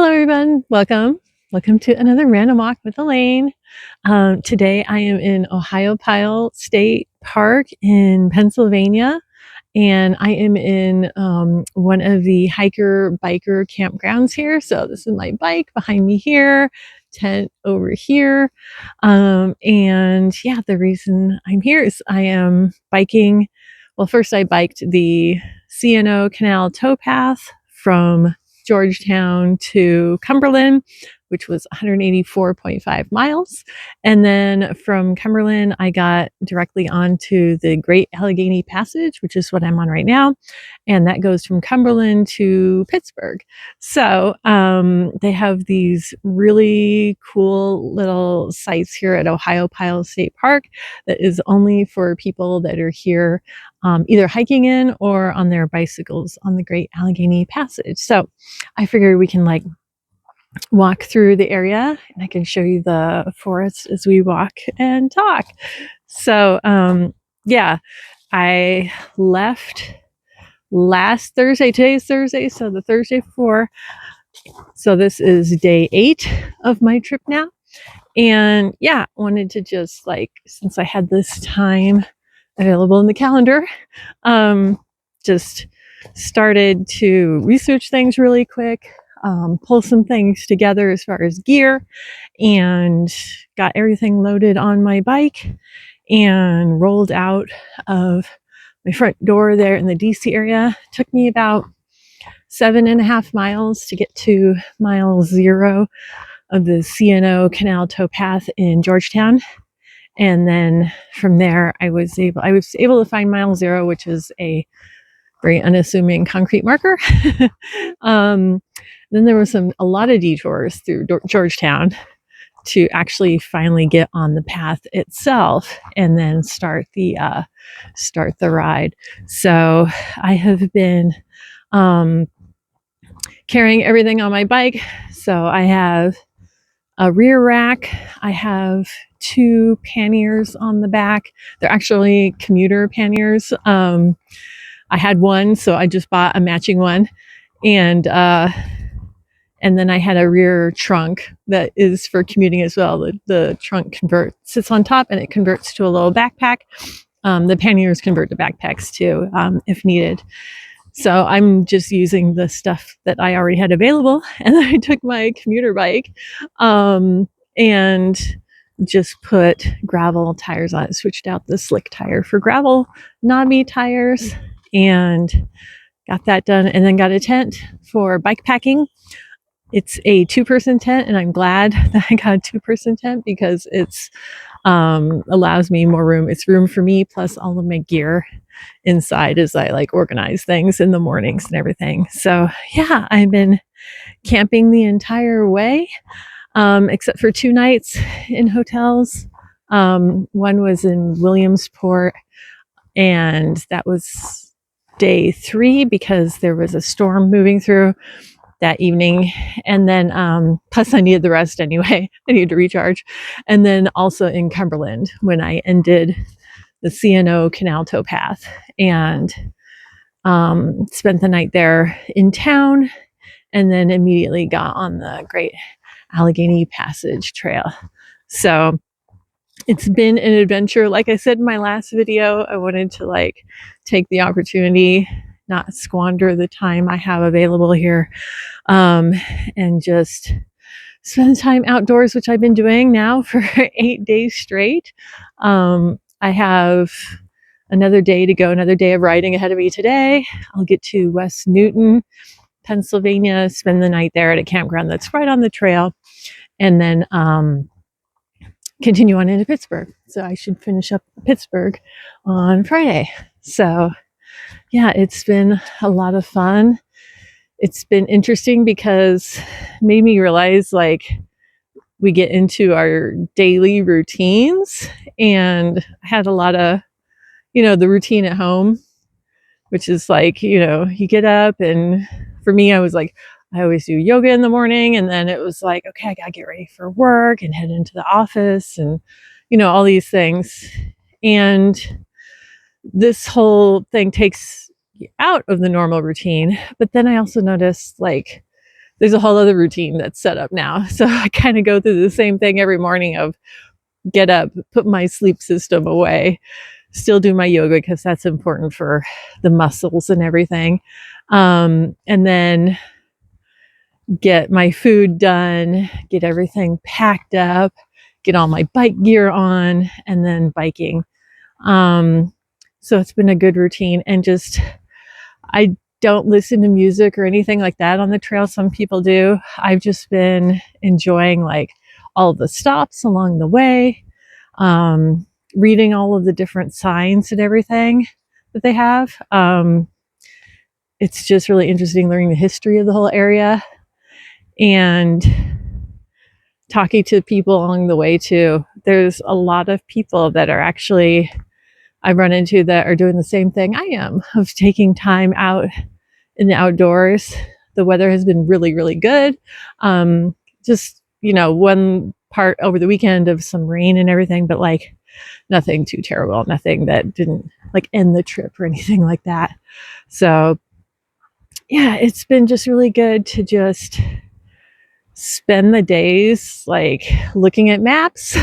Hello, everyone. Welcome to another Random Walk with Elaine. Today I am in Ohiopyle State Park in Pennsylvania, and I am in one of the hiker-biker campgrounds here. So this is my bike behind me here, tent over here. And yeah, the reason I'm here is I am biking. Well, first I biked the Canal Towpath from Georgetown to Cumberland, which was 184.5 miles. And then from Cumberland, I got directly onto the Great Allegheny Passage, which is what I'm on right now. And that goes from Cumberland to Pittsburgh. So they have these really cool little sites here at Ohiopyle State Park that is only for people that are here either hiking in or on their bicycles on the Great Allegheny Passage. So I figured we can walk through the area and I can show you the forest as we walk and talk. So yeah, I left last Thursday. Today's Thursday, so the Thursday before. So this is day 8 of my trip now. And yeah, wanted to just since I had this time available in the calendar, just started to research things really quick, pull some things together as far as gear, and got everything loaded on my bike and rolled out of my front door there in the DC area. Took me about 7.5 miles to get to mile 0 of the Canal Towpath in Georgetown. And then from there, I was able to find mile 0, which is a very unassuming concrete marker. Then there was a lot of detours through Georgetown to actually finally get on the path itself and then start the ride. So I have been carrying everything on my bike. So I have a rear rack. I have 2 panniers on the back. They're actually commuter panniers. I had one, so I just bought a matching one. And then I had a rear trunk that is for commuting as well. The trunk sits on top and it converts to a little backpack. The panniers convert to backpacks too, if needed. So I'm just using the stuff that I already had available. And then I took my commuter bike and just put gravel tires on it, switched out the slick tire for gravel knobby tires, and got that done. And then got a tent for bikepacking. It's a 2-person tent, and I'm glad that I got a 2-person tent because it's allows me more room. It's room for me plus all of my gear inside as I organize things in the mornings and everything. So yeah, I've been camping the entire way, except for 2 nights in hotels. One was in Williamsport, and that was day 3 because there was a storm moving through that evening. And then plus I needed the rest anyway. I needed to recharge. And then also in Cumberland when I ended the Canal Towpath and spent the night there in town, and then immediately got on the Great Allegheny Passage Trail. So it's been an adventure. Like I said in my last video, I wanted to take the opportunity, not squander the time I have available here, and just spend time outdoors, which I've been doing now for 8 days straight. I have another day to go, another day of riding ahead of me today. I'll get to West Newton, Pennsylvania, spend the night there at a campground that's right on the trail, and then continue on into Pittsburgh. So I should finish up Pittsburgh on Friday. So yeah, it's been a lot of fun. It's been interesting because it made me realize we get into our daily routines, and I had a lot of, the routine at home, which is you get up, and for me, I was I always do yoga in the morning, and then it was okay, I gotta get ready for work and head into the office and, all these things. And this whole thing takes you out of the normal routine. But then I also noticed there's a whole other routine that's set up now. So I kind of go through the same thing every morning of get up, put my sleep system away, still do my yoga because that's important for the muscles and everything. And then get my food done, get everything packed up, get all my bike gear on, and then biking. So it's been a good routine, and just, I don't listen to music or anything like that on the trail. Some people do. I've just been enjoying like all the stops along the way, reading all of the different signs and everything that they have. It's just really interesting learning the history of the whole area and talking to people along the way too. There's a lot of people that are actually, I've run into, that are doing the same thing I am, of taking time out in the outdoors. The weather has been really, really good. Just, one part over the weekend of some rain and everything, but like nothing too terrible, nothing that didn't like end the trip or anything like that. So yeah, it's been just really good to just spend the days like looking at maps.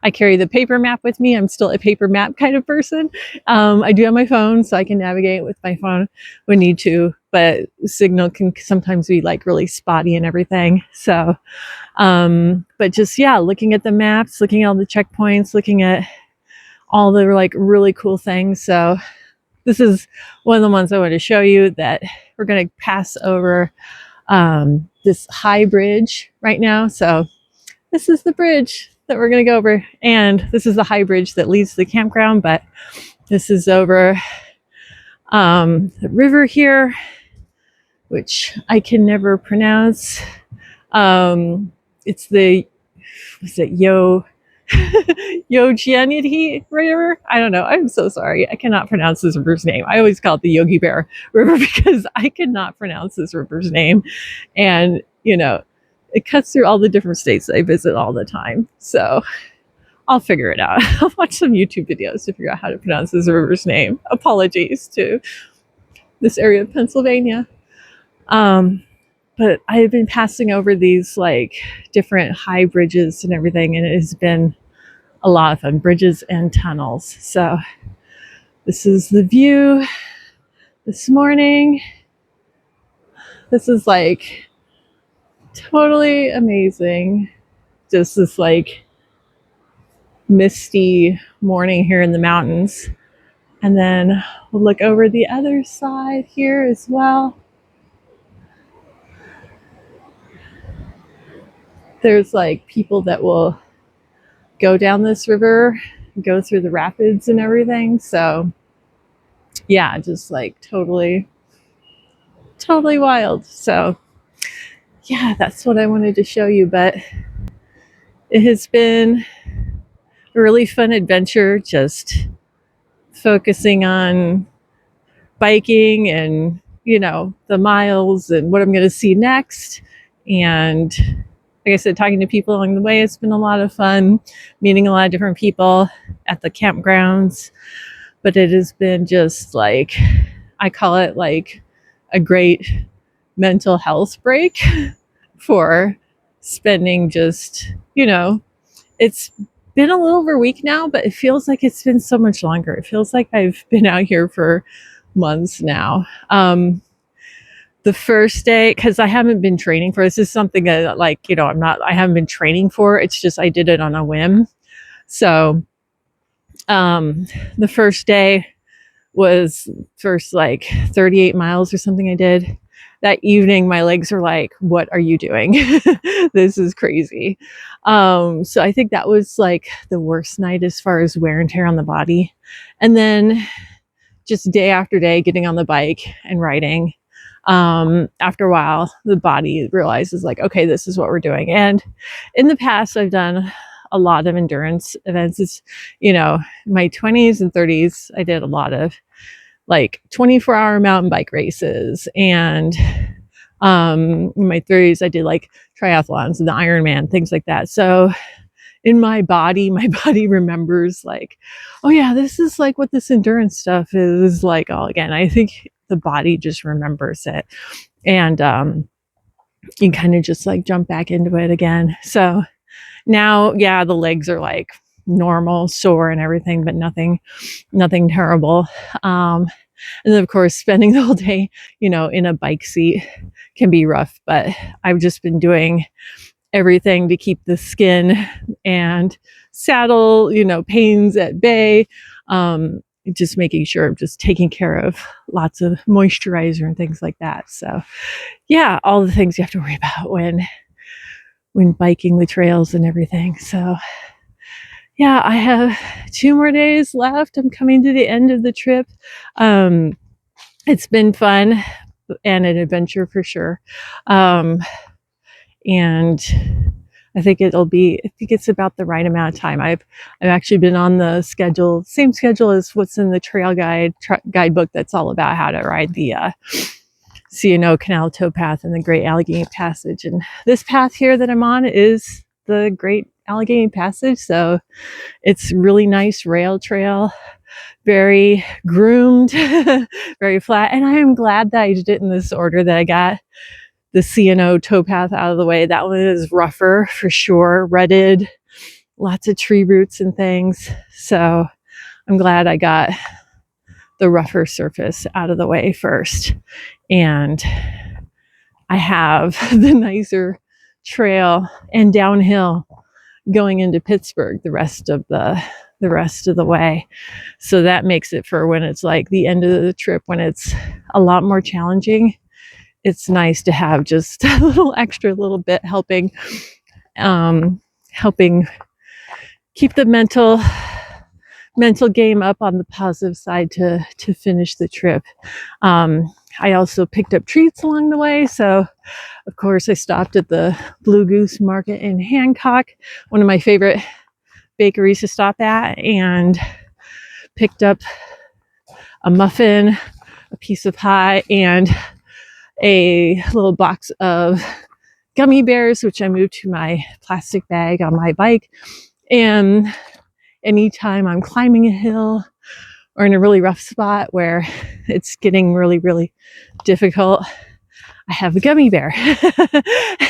I carry the paper map with me. I'm still a paper map kind of person. I do have my phone, so I can navigate with my phone when need to, but signal can sometimes be like really spotty and everything. So, but just, yeah, looking at the maps, looking at all the checkpoints, looking at all the like really cool things. So this is one of the ones I want to show you that we're going to pass over this high bridge right now. So this is the bridge that we're going to go over, and this is the high bridge that leads to the campground, but this is over the river here, which I can never pronounce. It's the, was it Yogianity River? I don't know. I'm so sorry. I cannot pronounce this river's name. I always call it the Yogi Bear River because I cannot pronounce this river's name. And, it cuts through all the different states that I visit all the time. So I'll figure it out. I'll watch some YouTube videos to figure out how to pronounce this river's name. Apologies to this area of Pennsylvania. But I have been passing over these like different high bridges and everything, and it has been a lot of fun. Bridges and tunnels. So this is the view this morning. This is like totally amazing. Just this like misty morning here in the mountains. And then we'll look over the other side here as well. There's like people that will go down this river, go through the rapids and everything. So yeah, just like totally wild. So yeah, that's what I wanted to show you. But it has been a really fun adventure, just focusing on biking and, the miles and what I'm going to see next. And like I said, talking to people along the way, it's been a lot of fun, meeting a lot of different people at the campgrounds. But it has been just like, I call it like a great mental health break for spending just, it's been a little over a week now, but it feels like it's been so much longer. It feels like I've been out here for months now. The first day, because I haven't been training for this, is something that I haven't been training for. It's just I did it on a whim. So the first day was first like 38 miles or something I did. That evening, my legs are like, what are you doing? This is crazy. So I think that was like the worst night as far as wear and tear on the body. And then just day after day, getting on the bike and riding. After a while, the body realizes like, okay, this is what we're doing. And in the past, I've done a lot of endurance events. It's, my 20s and 30s, I did a lot of like 24-hour mountain bike races. And in my 30s, I did like triathlons and the Ironman, things like that. So in my body remembers like, oh yeah, this is like what this endurance stuff is like all again. I think the body just remembers it. And you kind of just like jump back into it again. So now, yeah, the legs are like normal, sore and everything, but nothing terrible. And then of course, spending the whole day, in a bike seat can be rough, but I've just been doing everything to keep the skin and saddle, pains at bay. Just making sure I'm just taking care of lots of moisturizer and things like that. So yeah, all the things you have to worry about when biking the trails and everything. So yeah, I have 2 more days left. I'm coming to the end of the trip. It's been fun and an adventure for sure. And I think it's about the right amount of time. I've actually been on the same schedule as what's in the trail guidebook that's all about how to ride the Canal, Towpath, and the Great Allegheny Passage. And this path here that I'm on is the Great Allegheny Passage. So it's really nice rail trail, very groomed, very flat. And I am glad that I did it in this order, that I got the C&O Towpath out of the way. That one is rougher for sure, rutted, lots of tree roots and things. So I'm glad I got the rougher surface out of the way first. And I have the nicer trail and downhill going into Pittsburgh the rest of the way. So that makes it, for when it's like the end of the trip, when it's a lot more challenging, it's nice to have just a little bit helping keep the mental game up on the positive side to finish the trip. I also picked up treats along the way. So of course I stopped at the Blue Goose Market in Hancock, one of my favorite bakeries to stop at, and picked up a muffin, a piece of pie, and a little box of gummy bears, which I moved to my plastic bag on my bike. And anytime I'm climbing a hill or in a really rough spot where it's getting really, really difficult, I have a gummy bear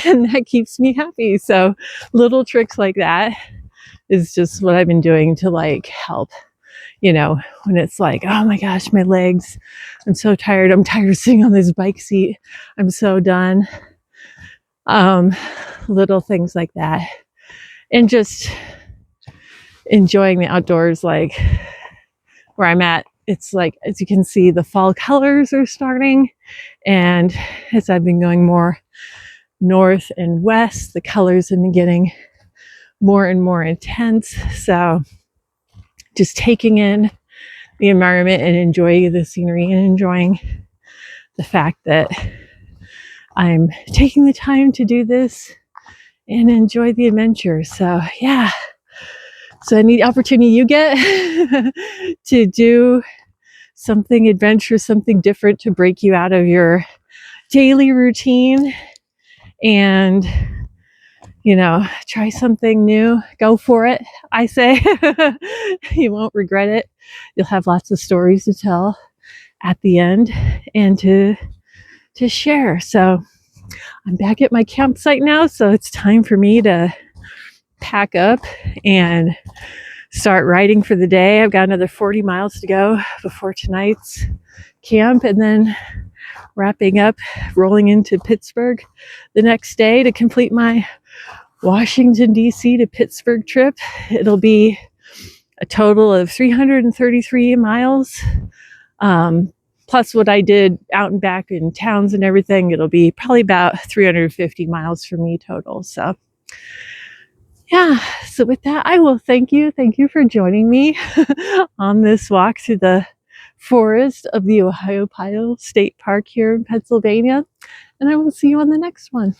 and that keeps me happy. So little tricks like that is just what I've been doing to like help, when it's like, oh my gosh, my legs, I'm so tired. I'm tired of sitting on this bike seat. I'm so done. Little things like that. And just enjoying the outdoors, like where I'm at. It's like, as you can see, the fall colors are starting. And as I've been going more north and west, the colors have been getting more and more intense. So just taking in the environment and enjoying the scenery and enjoying the fact that I'm taking the time to do this and enjoy the adventure. So yeah. So any opportunity you get to do something adventurous, something different to break you out of your daily routine and, try something new, go for it. I say you won't regret it. You'll have lots of stories to tell at the end and to share. So I'm back at my campsite now. So it's time for me to pack up and start riding for the day. I've got another 40 miles to go before tonight's camp, and then wrapping up, rolling into Pittsburgh the next day to complete my Washington, D.C. to Pittsburgh trip. It'll be a total of 333 miles. Plus what I did out and back in towns and everything, it'll be probably about 350 miles for me total. So yeah, so with that, I will thank you. Thank you for joining me on this walk through the forest of the Ohiopyle State Park here in Pennsylvania. And I will see you on the next one.